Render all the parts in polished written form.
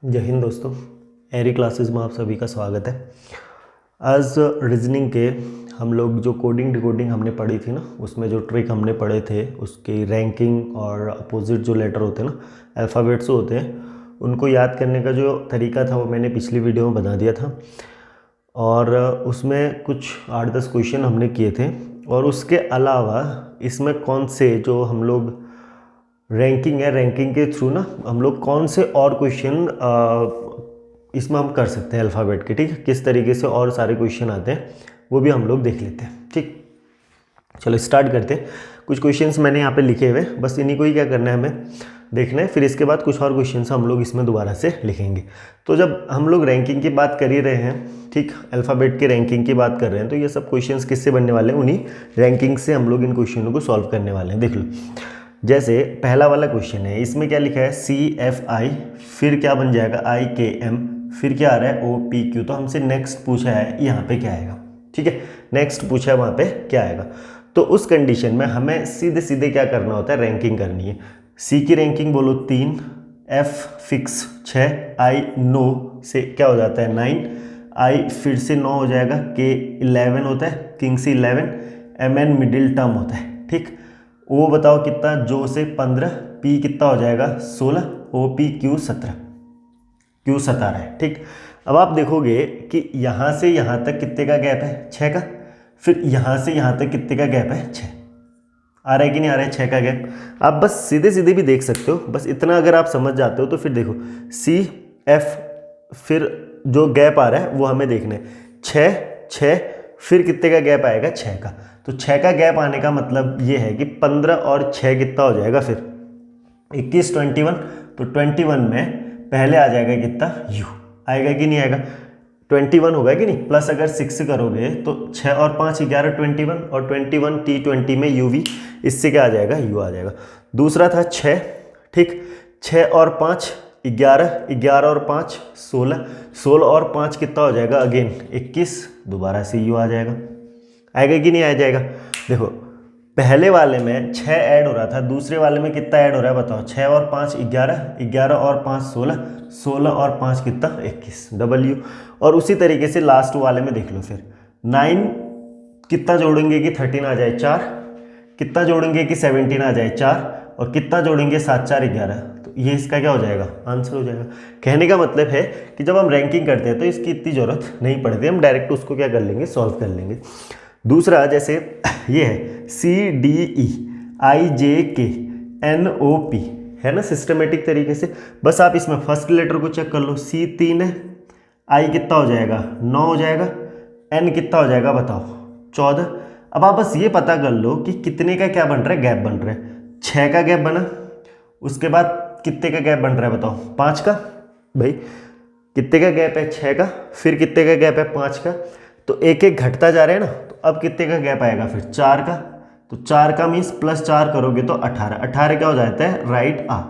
जय हिंद दोस्तों, एरी क्लासेस में आप सभी का स्वागत है। आज रीजनिंग के हम लोग जो कोडिंग डिकोडिंग हमने पढ़ी थी ना, उसमें जो ट्रिक हमने पढ़े थे उसकी रैंकिंग और अपोजिट जो लेटर होते हैं ना, अल्फ़ाबेट्स होते हैं, उनको याद करने का जो तरीका था वो मैंने पिछली वीडियो में बता दिया था। और उसमें कुछ 8-10 क्वेश्चन हमने किए थे। और उसके अलावा इसमें कौन से जो हम लोग रैंकिंग है, रैंकिंग के थ्रू ना हम लोग कौन से और क्वेश्चन इसमें हम कर सकते हैं अल्फ़ाबेट के, ठीक है। किस तरीके से और सारे क्वेश्चन आते हैं वो भी हम लोग देख लेते हैं, ठीक। चलो स्टार्ट करते हैं। कुछ क्वेश्चंस मैंने यहाँ पे लिखे हुए, बस इन्हीं को ही क्या करना है हमें देखना है। फिर इसके बाद कुछ और क्वेश्चंस हम लोग इसमें दोबारा से लिखेंगे। तो जब हम लोग रैंकिंग की बात कर ही रहे हैं, ठीक, अल्फ़ाबेट के रैंकिंग की बात कर रहे हैं, तो ये सब क्वेश्चंस किससे बनने वाले हैं, उन्हीं रैंकिंग से हम लोग इन क्वेश्चनों को सॉल्व करने वाले हैं। देख लो, जैसे पहला वाला क्वेश्चन है, इसमें क्या लिखा है CFI, फिर क्या बन जाएगा IKM, फिर क्या आ रहा है OPQ। तो हमसे नेक्स्ट पूछा है यहाँ पे क्या आएगा, ठीक है। नेक्स्ट पूछा है वहाँ पे क्या आएगा। तो उस कंडीशन में हमें सीधे सीधे क्या करना होता है, रैंकिंग करनी है। C की रैंकिंग बोलो 3, F फिक्स 6, I 9 से क्या हो जाता है 9, I फिर से 9 हो जाएगा, K 11 होता है, किंग से 11, MN मिडिल टर्म होता है, ठीक। ओ बताओ कितना, जो से 15, पी कितना हो जाएगा 16, OPQ 17, Q 17 है, ठीक। अब आप देखोगे कि यहाँ से यहाँ तक कितने का गैप है, 6 का। फिर यहाँ से यहाँ तक कितने का गैप है, 6। आ रहा है कि नहीं आ रहा है 6 का गैप। आप बस सीधे सीधे भी देख सकते हो, बस इतना अगर आप समझ जाते हो तो फिर देखो CF, फिर जो गैप आ रहा है वो हमें देखना है 6, 6, फिर कितने का गैप आएगा, 6 का। तो 6 का गैप आने का मतलब ये है कि 15 और 6 कितना हो जाएगा, फिर 21, 21। तो 21 में पहले आ जाएगा कितना, U आएगा कि नहीं आएगा, 21 होगा कि नहीं। प्लस अगर 6 करोगे तो 6 और 5 11, 21, और 21 T20 में UV, इससे क्या आ जाएगा, U आ जाएगा। दूसरा था 6, ठीक, 6 और 5 11, 11 और 5 16, 16 और 5 कितना हो जाएगा, अगेन 21, दोबारा से U आ जाएगा। आएगा कि नहीं आ जाएगा। देखो पहले वाले में 6 ऐड हो रहा था, दूसरे वाले में कितना ऐड हो रहा है बताओ, 6 और 5 11, 11 और 5 16, 16 और 5 कितना 21, W। और उसी तरीके से लास्ट वाले में देख लो, फिर 9 कितना जोड़ेंगे कि 13 आ जाए 4, कितना जोड़ेंगे कि 17 आ जाए 4, और कितना जोड़ेंगे 7 4 11। तो ये इसका क्या हो जाएगा, आंसर हो जाएगा। कहने का मतलब है कि जब हम रैंकिंग करते हैं तो इसकी इतनी जरूरत नहीं पड़ती, हम डायरेक्ट उसको क्या कर लेंगे, सॉल्व कर लेंगे। दूसरा जैसे ये है CDE IJK NOP, है ना, सिस्टमेटिक तरीके से। बस आप इसमें फर्स्ट लेटर को चेक कर लो, C 3 है, I कितना हो जाएगा 9 हो जाएगा, N कितना हो जाएगा बताओ 14। अब आप बस ये पता कर लो कि कितने का क्या बन रहा है, गैप बन रहा है। 6 का गैप बना, उसके बाद कितने का गैप बन रहा है बताओ, 5 का। भाई कितने का गैप है, 6 का, फिर कितने का गैप है, 5 का। तो एक एक घटता जा रहा है ना, तो अब कितने का गैप आएगा, फिर 4 का। तो 4 का मीन्स प्लस 4 करोगे तो 18, 18 क्या हो जाता है, राइट आ।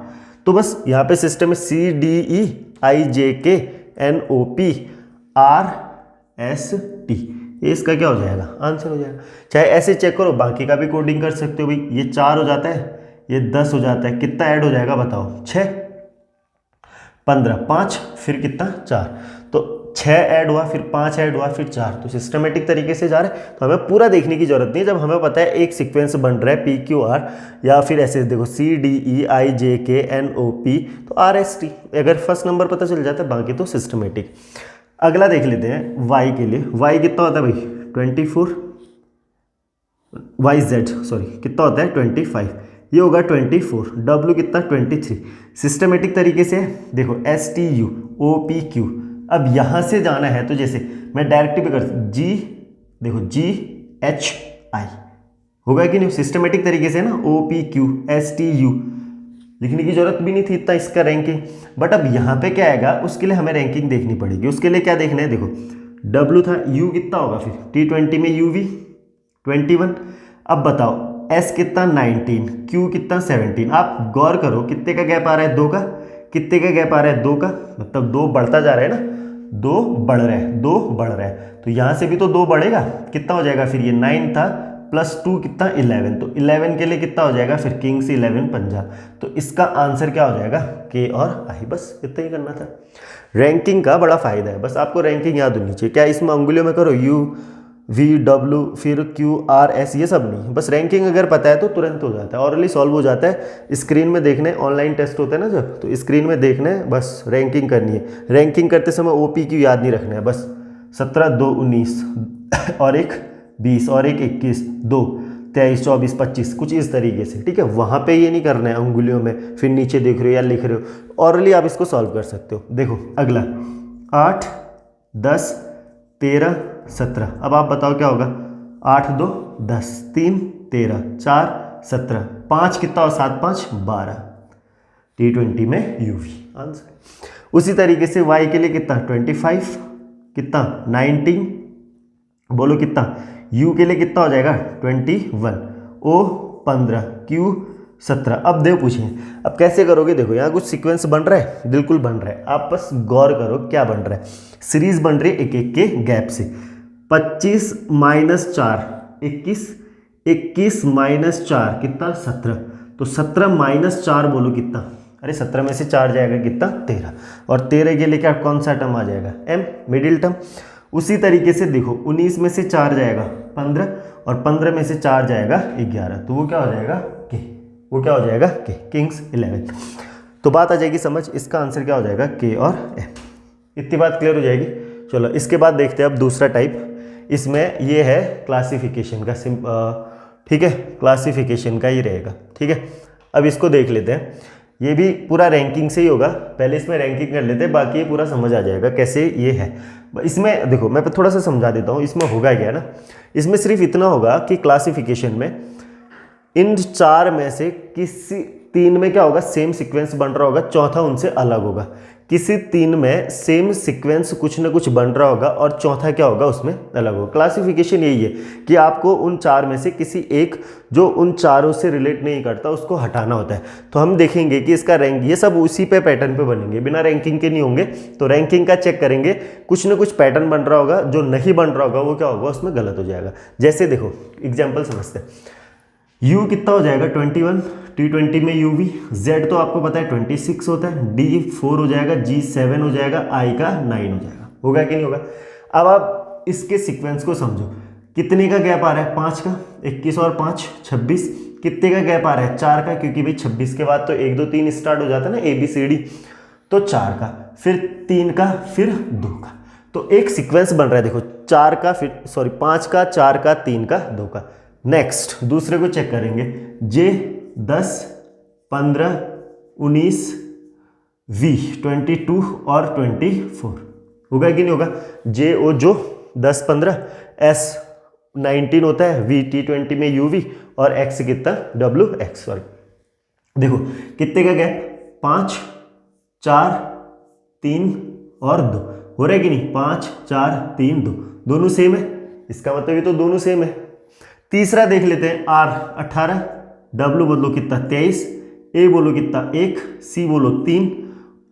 तो बस यहाँ पे सिस्टम में CDE IJK NOP RST, ये इसका क्या हो जाएगा, आंसर हो जाएगा। चाहे ऐसे चेक करो, बाकी का भी कोडिंग कर सकते हो। भाई ये 4 हो जाता है, ये 10 हो जाता है, कितना ऐड हो जाएगा बताओ, 6, 15, 5, फिर कितना 4। तो 6 ऐड हुआ, फिर 5 ऐड हुआ, फिर 4। तो सिस्टमेटिक तरीके से जा रहा है, तो हमें पूरा देखने की जरूरत नहीं है। जब हमें पता है एक सीक्वेंस बन रहा है PQR, या फिर ऐसे देखो CDE IJK NOP, तो RST, अगर फर्स्ट नंबर पता चल जाता है, बाकी तो सिस्टमेटिक। अगला देख लेते हैं Y के लिए। Y कितना होता है भाई, 24, YZ सॉरी कितना होता है 25, ये होगा 24, W कितना 23। सिस्टमेटिक तरीके से देखो STU OPQ। अब यहाँ से जाना है तो जैसे मैं डायरेक्ट भी कर G, देखो GHI होगा कि नहीं, सिस्टमेटिक तरीके से ना, OPQ STU लिखने की जरूरत भी नहीं थी इतना इसका रैंकिंग। बट अब यहाँ पे क्या आएगा, उसके लिए हमें रैंकिंग देखनी पड़ेगी। उसके लिए क्या देखना है, देखो W था, U कितना होगा, फिर T20 में UV 21। अब बताओ S कितना 19, Q कितना 17। आप गौर करो कितने का गैप आ रहा है, 2 का। कितने का गैप आ रहा है, 2 का, मतलब 2 बढ़ता जा रहा है ना, 2 बढ़ रहा है, 2 बढ़ रहा है। तो यहाँ से भी तो 2 बढ़ेगा, कितना हो जाएगा फिर, ये 9 था +2 कितना 11, तो 11 के लिए कितना हो जाएगा फिर किंग्स 11 पंजा। तो इसका आंसर क्या हो जाएगा के और आई, बस इतना ही करना था। रैंकिंग का बड़ा फायदा है, बस आपको रैंकिंग याद होनी चाहिए। क्या इसमें अंगुलियों में करो U, V, W फिर Q, R, S ये सब नहीं, बस रैंकिंग अगर पता है तो तुरंत हो जाता है, ऑरली सॉल्व हो जाता है। स्क्रीन में देखने, ऑनलाइन टेस्ट होते हैं ना जब, तो स्क्रीन में देखने बस रैंकिंग करनी है। रैंकिंग करते समय OPQ याद नहीं रखना है, बस 17, 2, 19 और एक 20 और एक 21, 2, 23, 24, 25 कुछ इस तरीके से, ठीक है। वहाँ पे ये नहीं करना है अंगुलियों में, फिर नीचे देख रहे हो या लिख रहे हो, ऑरली आप इसको सॉल्व कर सकते हो। देखो अगला 8, 10, 13, 17, अब आप बताओ क्या होगा। 8, 2, 10, 3, 13, 4, 17, 5 कितना और 7, 5, 12। T20 में UV आंसर। उसी तरीके से Y के लिए कितना 25, कितना 19, बोलो कितना। U के लिए कितना हो जाएगा 21, O 15, Q 17। अब देखो पूछिए अब कैसे करोगे। देखो यहाँ कुछ सीक्वेंस बन रहा है, बिल्कुल बन रहा है, आप बस गौर करो क्या बन रहा है। सीरीज बन रही है एक एक के गैप से। 25 - 4 21, 21 - 4 कितना 17, तो 17 - 4 बोलो कितना। अरे 17 में से 4 जाएगा कितना 13, और 13 के लिए क्या कौन सा टर्म आ जाएगा M, मिडिल टर्म। उसी तरीके से देखो 19 में से 4 जाएगा 15, और 15 में से 4 जाएगा 11, तो वो क्या हो जाएगा के, वो क्या हो जाएगा के, किंग्स 11। तो बात आ जाएगी समझ, इसका आंसर क्या हो जाएगा के और M। इतनी बात क्लियर हो जाएगी। चलो इसके बाद देखते हैं अब दूसरा टाइप। इसमें ये है क्लासिफिकेशन का ठीक है, क्लासिफिकेशन का ही रहेगा, ठीक है। अब इसको देख लेते हैं, ये भी पूरा रैंकिंग से ही होगा। पहले इसमें रैंकिंग कर लेते हैं, बाकी ये पूरा समझ आ जाएगा कैसे ये है। इसमें देखो मैं थोड़ा सा समझा देता हूँ। इसमें होगा क्या ना, इसमें सिर्फ इतना होगा कि क्लासिफिकेशन में इन 4 में से किसी 3 में क्या होगा सेम सीक्वेंस बन रहा होगा, चौथा उनसे अलग होगा। किसी 3 में सेम सीक्वेंस कुछ ना कुछ बन रहा होगा और चौथा क्या होगा उसमें अलग होगा। क्लासिफिकेशन यही है कि आपको उन 4 में से किसी एक जो उन चारों से रिलेट नहीं करता उसको हटाना होता है। तो हम देखेंगे कि इसका रैंक, ये सब उसी पे पैटर्न पे बनेंगे, बिना रैंकिंग के नहीं होंगे। तो रैंकिंग का चेक करेंगे, कुछ ना कुछ पैटर्न बन रहा होगा, जो नहीं बन रहा होगा वो क्या होगा उसमें गलत हो जाएगा। जैसे देखो एग्जाम्पल समझते हैं। U कितना हो जाएगा 21, T20 में UV। Z तो आपको पता है 26 होता है, D 4 हो जाएगा, G 7 हो जाएगा, I का 9 हो जाएगा। होगा कि नहीं होगा। अब आप इसके सीक्वेंस को समझो, कितने का गैप आ रहा है 5 का, 21 और 5 26। कितने का गैप आ रहा है 4 का, क्योंकि भाई 26 के बाद तो 1 2 3 स्टार्ट हो जाता है ना ABCD, तो 4 का, फिर 3 का, फिर 2 का। तो एक सीक्वेंस बन रहा है देखो, 4 का, फिर 5 का, 4 का, 3 का, 2 का। नेक्स्ट दूसरे को चेक करेंगे, J 10, 15, 19, V 22 और 24। होगा कि नहीं होगा। J O जो 10 15, S 19 होता है, V T20 में UV, और X कितना W X, सॉरी देखो कितने का गैप 5 4 3 और 2 हो रहा है कि नहीं। 5 4 3 2 दोनों सेम है, इसका मतलब ये तो दोनों सेम है। तीसरा देख लेते हैं, R 18, W बोलो कितना 23, A बोलो कितना 1, C बोलो 3,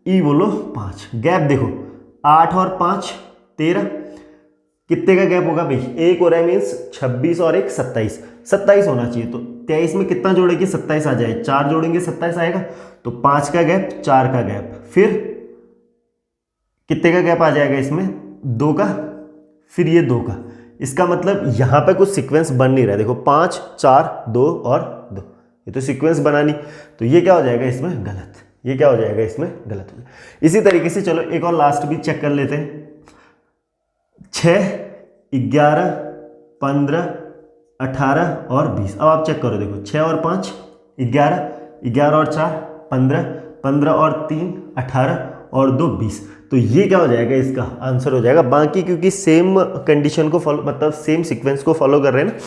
E बोलो 5। गैप देखो 8 और 5 13, कितने का गैप होगा भाई, 1 हो रहा है मीन्स 26 और 1 27, 27 होना चाहिए। तो 23 में कितना जोड़ेंगे 27 आ जाए, 4 जोड़ेंगे 27 आएगा। तो 5 का गैप 4 का गैप, फिर कितने का गैप आ जाएगा इसमें 2 का, फिर ये 2 का। इसका मतलब यहाँ पे कुछ सीक्वेंस बन नहीं रहा है। देखो 5 4 2 और 2, ये तो सीक्वेंस बना नहीं, तो ये क्या हो जाएगा इसमें गलत, ये क्या हो जाएगा इसमें गलत हो जाएगा। इसी तरीके से चलो एक और लास्ट भी चेक कर लेते हैं। 6 11 15 18 और 20। अब आप चेक करो, देखो 6 और 5 11, 11 और 4 15, 15 और 3 18 और 2 20। तो ये क्या हो जाएगा इसका आंसर हो जाएगा। बाकी क्योंकि सेम कंडीशन को फॉलो, मतलब सेम सीक्वेंस को फॉलो कर रहे हैं ना,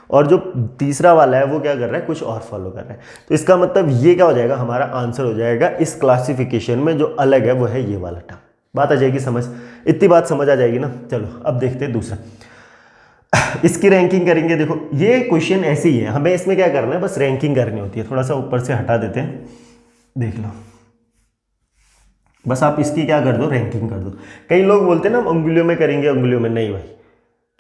और जो तीसरा वाला है वो क्या कर रहा है कुछ और फॉलो कर रहा है। तो इसका मतलब ये क्या हो जाएगा हमारा आंसर हो जाएगा इस क्लासिफिकेशन में जो अलग है वो है ये वाला टर्म। बात आ जाएगी समझ, इतनी बात समझ आ जाएगी ना। चलो अब देखते हैं दूसरा, इसकी रैंकिंग करेंगे। देखो ये क्वेश्चन ऐसे ही है, हमें इसमें क्या करना है बस रैंकिंग करनी होती है। थोड़ा सा ऊपर से हटा देते हैं, देख लो बस आप इसकी क्या कर दो रैंकिंग कर दो। कई लोग बोलते हैं ना हम अंगुलियों में करेंगे, अंगुलियों में नहीं भाई,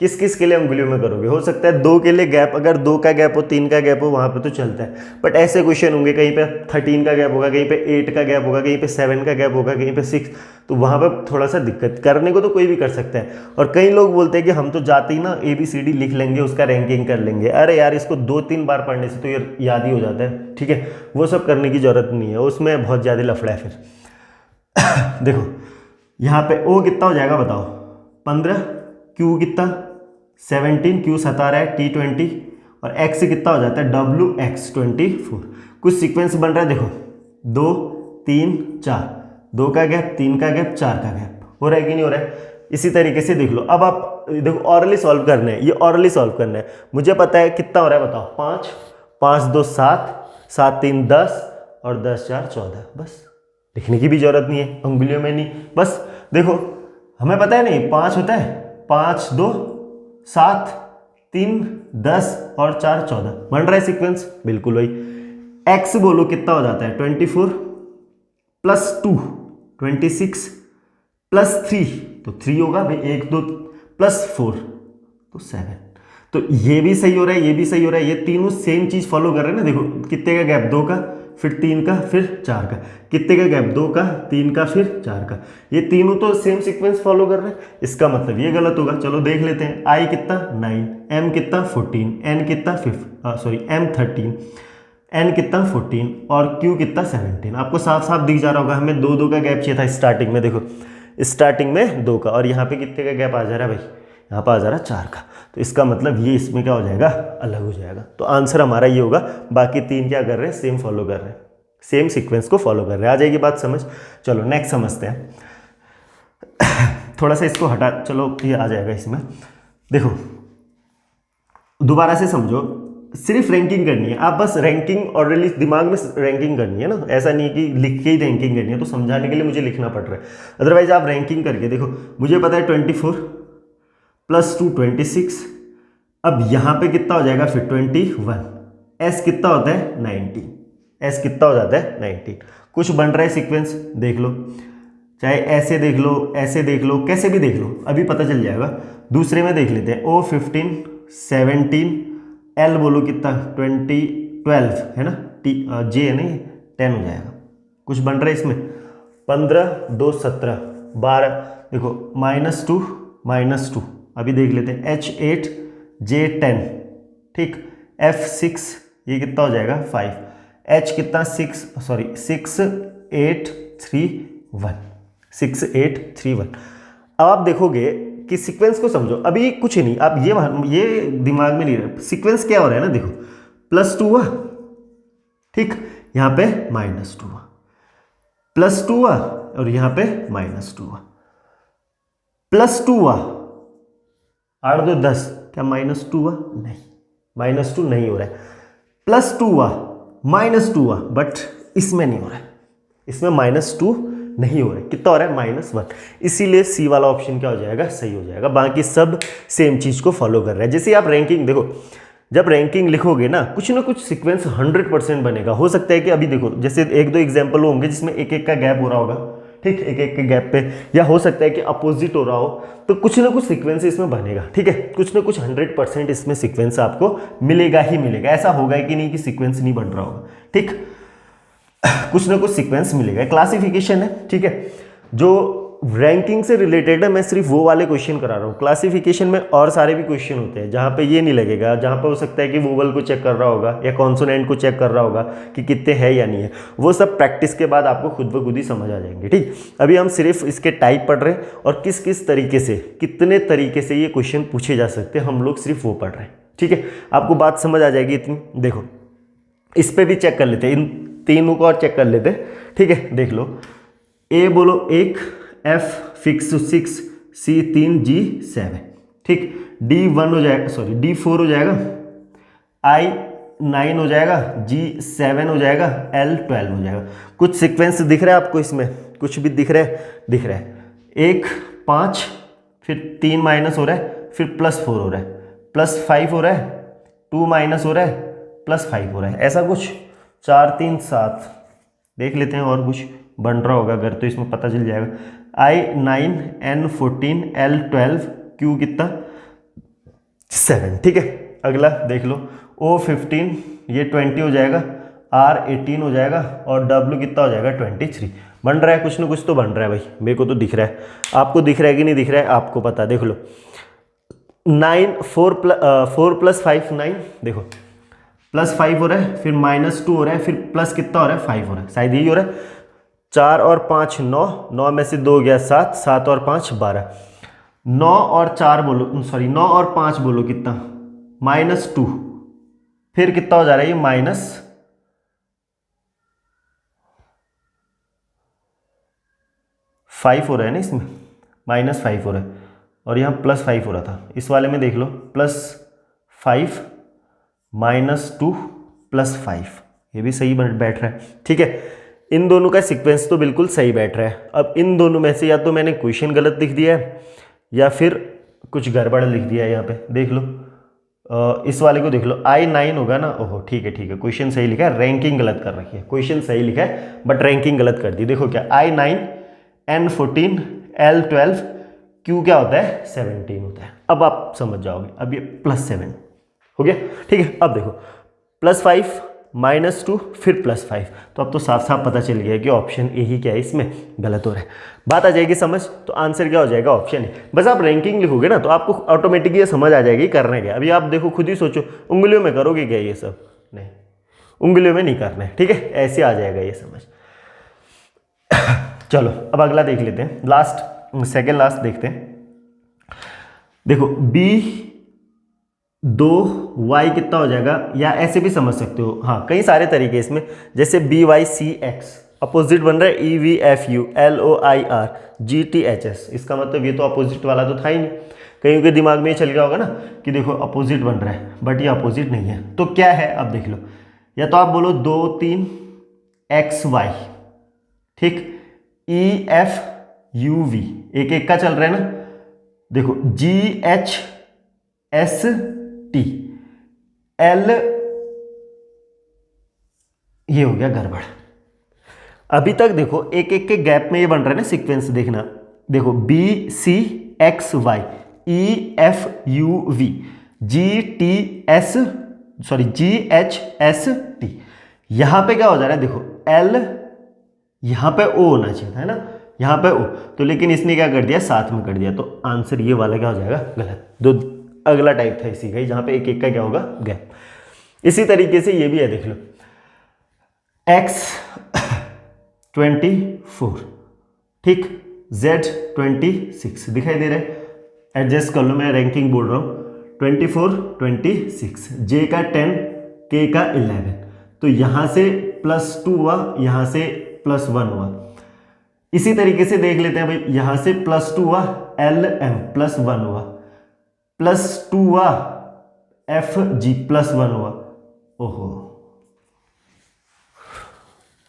किस किस के लिए अंगुलियों में करोगे? हो सकता है 2 के लिए गैप, अगर 2 का गैप हो, 3 का गैप हो, वहाँ पे तो चलता है। बट ऐसे क्वेश्चन होंगे कहीं पे 13 का गैप होगा, कहीं पे 8 का गैप होगा, कहीं पे 7 का गैप होगा, कहीं पे 6, तो वहाँ पे थोड़ा सा दिक्कत। करने को तो कोई भी कर सकता है। और कई लोग बोलते हैं कि हम तो जाते ही ना ABCD लिख लेंगे, उसका रैंकिंग कर लेंगे। अरे यार, इसको 2-3 बार पढ़ने से तो ये याद ही हो जाता है, ठीक है। वो सब करने की जरूरत नहीं है, उसमें बहुत ज़्यादा लफड़ा है फिर। देखो यहाँ पे O कितना हो जाएगा बताओ? 15, Q कितना 17, Q 17 है, T 20, और X कितना हो जाता है? WX 24। कुछ सीक्वेंस बन रहा है, देखो 2 3 4, 2 का गैप, 3 का गैप, 4 का गैप, हो रहा है कि नहीं हो रहा है? इसी तरीके से देख लो। अब आप देखो ऑरली सॉल्व करना है, ये ऑरली सॉल्व करना है। मुझे पता है कितना हो रहा है बताओ? 5, 5 2 7, 7 3 10, और 10 4 14। बस लिखने की भी जरूरत नहीं है, अंगुलियों में नहीं, बस देखो हमें पता है नहीं 5 होता है, 5 2 7 3 10 और 4 14, बन रहा है सीक्वेंस, बिल्कुल वही। एक्स बोलो कितना हो जाता है? 24 प्लस 2 26 प्लस 3, तो 3 होगा भाई, 1 2 प्लस 4 तो 7। तो ये भी सही हो रहा है, ये भी सही हो रहा है, ये तीनों सेम चीज फॉलो कर रहे हैं ना। देखो कितने का गैप? 2 का, फिर 3 का, फिर 4 का। कितने का गैप? 2 का, 3 का, फिर 4 का। ये तीनों तो सेम सीक्वेंस फॉलो कर रहे हैं, इसका मतलब ये गलत होगा। चलो देख लेते हैं। आई कितना? 9, एम कितना? 14, एन कितना? एम 13, एन कितना? 14, और क्यू कितना? 17। आपको साफ साफ दिख जा रहा होगा, हमें 2 2 का गैप चाहिए था स्टार्टिंग में। देखो स्टार्टिंग में 2 का, और यहाँ पे कितने का गैप आ जा रहा है भाई? यहाँ पर आ जा रहा है 4 का। तो इसका मतलब ये इसमें क्या हो जाएगा? अलग हो जाएगा। तो आंसर हमारा ये होगा। बाकी 3 क्या कर रहे हैं? सेम फॉलो कर रहे हैं, सेम सीक्वेंस को फॉलो कर रहे हैं। आ जाएगी बात समझ? चलो नेक्स्ट समझते हैं। थोड़ा सा इसको हटा, चलो ये आ जाएगा इसमें। देखो दोबारा से समझो, सिर्फ रैंकिंग करनी है। आप बस रैंकिंग और रिलीज दिमाग में रैंकिंग करनी है ना, ऐसा नहीं कि लिख के ही रैंकिंग करनी है। तो समझाने के लिए मुझे लिखना पड़ रहा है, अदरवाइज आप रैंकिंग करके देखो। मुझे पता है 24 प्लस 2 26। अब यहाँ पे कितना हो जाएगा फिर? 21। एस कितना होता है? 19। एस कितना हो जाता है? 19। कुछ बन रहा है सीक्वेंस, देख लो, चाहे ऐसे देख लो, ऐसे देख लो, कैसे भी देख लो, अभी पता चल जाएगा। दूसरे में देख लेते हैं। O 15 17, L बोलो कितना? 12 है ना, J है नहीं, 10 हो जाएगा। कुछ बन रहा है इसमें? 15 2 17 12, देखो -2 अभी देख लेते हैं। H 8 J 10, ठीक। F 6, ये कितना हो जाएगा? 5। H कितना? 6 8 3 1, 6 8 3 1। अब आप देखोगे कि सीक्वेंस को समझो, अभी कुछ नहीं, आप ये दिमाग में नहीं रहे। सीक्वेंस क्या हो रहा है ना, देखो +2 हुआ, ठीक, यहाँ पे -2 हुआ, +2 हुआ, और यहाँ पे -2 हुआ, +2 हुआ, 8 2 10, क्या -2 हुआ? नहीं, -2 नहीं हो रहा है। +2 हुआ, -2 हुआ, बट इसमें नहीं हो रहा है, इसमें -2 नहीं हो रहा है। कितना हो रहा है? -1। इसीलिए सी वाला ऑप्शन क्या हो जाएगा? सही हो जाएगा। बाकी सब सेम चीज को फॉलो कर रहा है। जैसे आप रैंकिंग देखो, जब रैंकिंग लिखोगे ना कुछ सीक्वेंस 100% बनेगा। हो सकता है कि अभी देखो, जैसे 1 2 एग्जाम्पल होंगे जिसमें एक एक का गैप हो रहा होगा, ठीक, एक एक के गैप पे, या हो सकता है कि अपोजिट हो रहा हो, तो कुछ ना कुछ सीक्वेंस इसमें बनेगा, ठीक है। कुछ ना कुछ 100% इसमें सीक्वेंस आपको मिलेगा ही मिलेगा। ऐसा होगा कि नहीं कि सीक्वेंस नहीं बन रहा होगा, ठीक, कुछ ना कुछ सीक्वेंस मिलेगा। क्लासिफिकेशन है, ठीक है, जो रैंकिंग से रिलेटेड है। मैं सिर्फ वो वाले क्वेश्चन करा रहा हूँ। क्लासिफिकेशन में और सारे भी क्वेश्चन होते हैं जहाँ पे ये नहीं लगेगा, जहाँ पे हो सकता है कि वोवल को चेक कर रहा होगा या कॉन्सोनेंट को चेक कर रहा होगा कि कितने हैं या नहीं है। वो सब प्रैक्टिस के बाद आपको खुद ब खुद ही समझ आ जाएंगे, ठीक। अभी हम सिर्फ इसके टाइप पढ़ रहे हैं और किस किस तरीके से, कितने तरीके से ये क्वेश्चन पूछे जा सकते हैं, हम लोग सिर्फ वो पढ़ रहे हैं, ठीक है। आपको बात समझ आ जाएगी इतनी। देखो इस पर भी चेक कर लेते हैं, इन तीनों को और चेक कर लेते हैं, ठीक है। देख लो, ए बोलो 1, F फिक्स 6, C 3, G 7, ठीक। D 1 हो जाएगा, सॉरी D 4 हो जाएगा, I 9 हो जाएगा, G 7 हो जाएगा, L 12 हो जाएगा। कुछ सीक्वेंस दिख रहा है आपको इसमें? कुछ भी दिख रहा है? दिख रहा है। 1 5, फिर 3 माइनस हो रहा है, फिर +4 हो रहा है, +5 हो रहा है, 2 माइनस हो रहा है, +5 हो रहा है, ऐसा कुछ। 4 3 7, देख लेते हैं और कुछ बन रहा होगा अगर, तो इसमें पता चल जाएगा। I 9, N 14, L 12, Q कितना? 7। ठीक है, अगला देख लो, O15 ये 20 हो जाएगा, R18 हो जाएगा और W कितना हो जाएगा 23। बन रहा है, कुछ ना कुछ तो बन रहा है भाई, मेरे को तो दिख रहा है। आपको दिख रहा है कि नहीं दिख रहा है आपको पता, देख लो 4 + 5 9, देखो +5 हो रहा है, फिर -2 हो रहा है, फिर प्लस कितना हो रहा है 5 हो रहा है, शायद यही हो रहा है। 4 और 5 9, 9 में से 2 गया 7, 7 और 5 12, 9 और 4 बोलो, सॉरी 9 और 5 बोलो कितना, -2, फिर कितना हो जा रहा है ये -5 हो रहा है ना, इसमें -5 हो रहा है और यहाँ +5 हो रहा था। इस वाले में देख लो +5 -2 +5, ये भी सही बैठ रहा है। ठीक है, इन दोनों का सीक्वेंस तो बिल्कुल सही बैठ रहा है। अब इन दोनों में से या तो मैंने क्वेश्चन गलत लिख दिया है या फिर कुछ गड़बड़ लिख दिया है। यहाँ पे देख लो, इस वाले को देख लो, I9 होगा ना, ओहो ठीक है ठीक है, क्वेश्चन सही लिखा है, रैंकिंग गलत कर रखी है। क्वेश्चन सही लिखा है बट रैंकिंग गलत कर दी। देखो क्या, I9 N14 L12 Q क्या होता है 17 होता है। अब आप समझ जाओगे, अब ये +7 हो गया। ठीक है, अब देखो +5 -2 फिर +5, तो अब तो साफ साफ पता चल गया कि ऑप्शन ए ही क्या है इसमें गलत हो रहा है। बात आ जाएगी समझ, तो आंसर क्या हो जाएगा ऑप्शन ए। बस आप रैंकिंग लिखोगे ना तो आपको ऑटोमेटिकली ये समझ आ जाएगी करना क्या। अभी आप देखो खुद ही सोचो, उंगलियों में करोगे क्या ये सब, नहीं उंगलियों में नहीं करना है। ठीक है, ऐसे आ जाएगा ये समझ। चलो अब अगला देख लेते हैं, लास्ट सेकेंड लास्ट देखते हैं। देखो B2Y कितना हो जाएगा, या ऐसे भी समझ सकते हो, हाँ कई सारे तरीके इसमें, जैसे BYCX अपोजिट बन रहा है EVFU LOIR GTHS, इसका मतलब ये तो अपोजिट वाला तो था ही नहीं। कईयों के दिमाग में ये चल गया होगा ना कि देखो अपोजिट बन रहा है बट ये अपोजिट नहीं है, तो क्या है अब देख लो। या तो आप बोलो 2 3 XY, ठीक, EFUV एक एक का चल रहा है ना, देखो GHST L, ये हो गया गड़बड़। अभी तक देखो एक एक के गैप में ये बन रहा है ना सीक्वेंस, देखना देखो BCXY EFUV GHST, यहां पे क्या हो जा रहा है देखो L, यहां पे O होना चाहिए था, है ना, यहां पे O, तो लेकिन इसने क्या कर दिया साथ में कर दिया, तो आंसर ये वाला क्या हो जाएगा गलत। दो अगला टाइप था इसी का, जहां पे एक एक का क्या होगा गैप। इसी तरीके से ये भी है, देख लो X24, ठीक, Z26 दिखाई दे रहा है, एडजस्ट कर लो, मैं रैंकिंग बोल रहा हूँ, 24 26, J का 10 K का 11, तो यहां से +2 हुआ, यहां से +1 हुआ। इसी तरीके से देख लेते हैं भाई, यहां से +2 हुआ LM +1 हुआ, +2 हुआ FG +1 हुआ, ओहो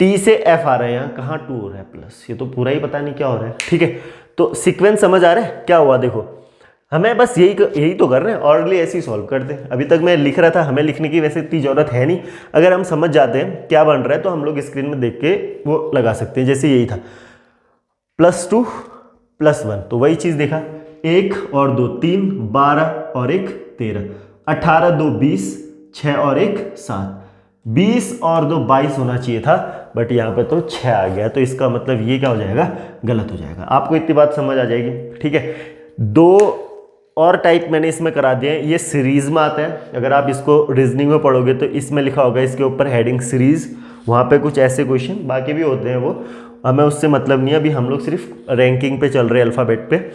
T से F आ रहा है, यहाँ कहाँ 2 हो रहा है प्लस, ये तो पूरा ही पता नहीं क्या हो रहा है। ठीक है, तो सीक्वेंस समझ आ रहा है क्या हुआ, देखो हमें बस यही तो कर रहे हैं, ऑर्डरली ऐसे ही सॉल्व करते हैं। अभी तक मैं लिख रहा था, हमें लिखने की वैसे इतनी जरूरत है नहीं, अगर हम समझ जाते हैं क्या बन रहा है तो हम लोग स्क्रीन में देख के वो लगा सकते हैं। जैसे यही था +2 +1, तो वही चीज देखा, 1 और 2 3, 12 और 1 13, 18 2 20, 6 और 1 7, 20 और 2 22 होना चाहिए था, बट यहाँ पे तो 6 आ गया, तो इसका मतलब ये क्या हो जाएगा गलत हो जाएगा। आपको इतनी बात समझ आ जाएगी। ठीक है, 2 और टाइप मैंने इसमें करा दिए हैं, ये सीरीज में आता है। अगर आप इसको रीजनिंग में पढ़ोगे तो इसमें लिखा होगा इसके ऊपर हेडिंग सीरीज, वहाँ पे कुछ ऐसे क्वेश्चन बाकी भी होते हैं, वो हमें उससे मतलब नहीं है, अभी हम लोग सिर्फ रैंकिंग पे चल रहे हैं, अल्फ़ाबेट पे।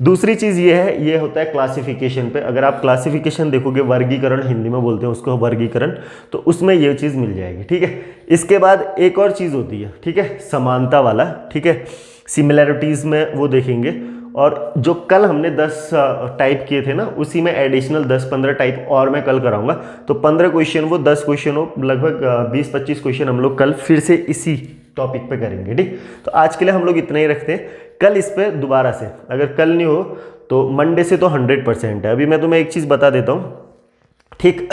दूसरी चीज़ ये है, ये होता है क्लासिफिकेशन पे। अगर आप क्लासिफिकेशन देखोगे, वर्गीकरण हिंदी में बोलते हैं उसको, वर्गीकरण, तो उसमें ये चीज़ मिल जाएगी। ठीक है, इसके बाद एक और चीज़ होती है, ठीक है, समानता वाला, ठीक है, सिमिलैरिटीज़ में वो देखेंगे। और जो कल हमने 10 टाइप किए थे ना, उसी में एडिशनल 10-15 टाइप और मैं कल कराऊंगा, तो 15 क्वेश्चन वो 10 क्वेश्चन हो, लगभग 20-25 क्वेश्चन हम लोग कल फिर से इसी टॉपिक पे करेंगे। ठीक, तो आज के लिए हम लोग इतना ही रखते हैं। कल इस पे दोबारा से, अगर कल नहीं हो तो मंडे से तो 100% है। अभी मैं तुम्हें एक चीज़ बता देता हूँ, ठीक,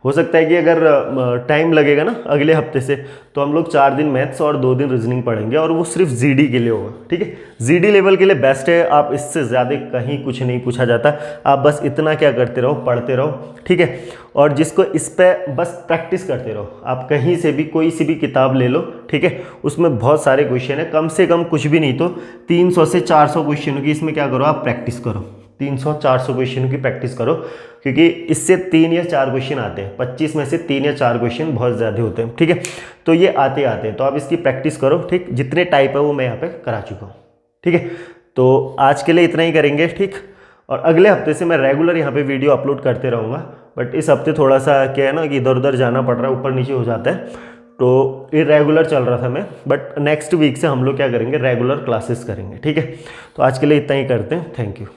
हो सकता है कि अगर टाइम लगेगा ना अगले हफ्ते से, तो हम लोग 4 दिन मैथ्स और 2 दिन रीजनिंग पढ़ेंगे, और वो सिर्फ जीडी के लिए होगा। ठीक है, जीडी लेवल के लिए बेस्ट है, आप इससे ज़्यादा कहीं कुछ नहीं पूछा जाता। आप बस इतना क्या करते रहो, पढ़ते रहो। ठीक है, और जिसको इस पर बस प्रैक्टिस करते रहो। आप कहीं से भी कोई सी भी किताब ले लो, ठीक है, उसमें बहुत सारे क्वेश्चन है, कम से कम कुछ भी नहीं तो 300 से 400 क्वेश्चनों की इसमें क्या करो, आप प्रैक्टिस करो। 300-400 क्वेश्चनों की प्रैक्टिस करो, क्योंकि इससे 3 या 4 क्वेश्चन आते हैं। 25 में से 3 या 4 क्वेश्चन बहुत ज़्यादा होते हैं। ठीक है, तो ये आते हैं, तो आप इसकी प्रैक्टिस करो। ठीक, जितने टाइप है वो मैं यहाँ पे करा चुका हूँ। ठीक है, तो आज के लिए इतना ही करेंगे। ठीक, और अगले हफ्ते से मैं रेगुलर यहाँ पे वीडियो अपलोड करते रहूँगा, बट इस हफ्ते थोड़ा सा क्या है ना कि इधर उधर जाना पड़ रहा है, ऊपर नीचे हो जाता है, तो इरेगुलर चल रहा था मैं। बट नेक्स्ट वीक से हम लोग क्या करेंगे, रेगुलर क्लासेस करेंगे। ठीक है, तो आज के लिए इतना ही करते हैं। Thank you.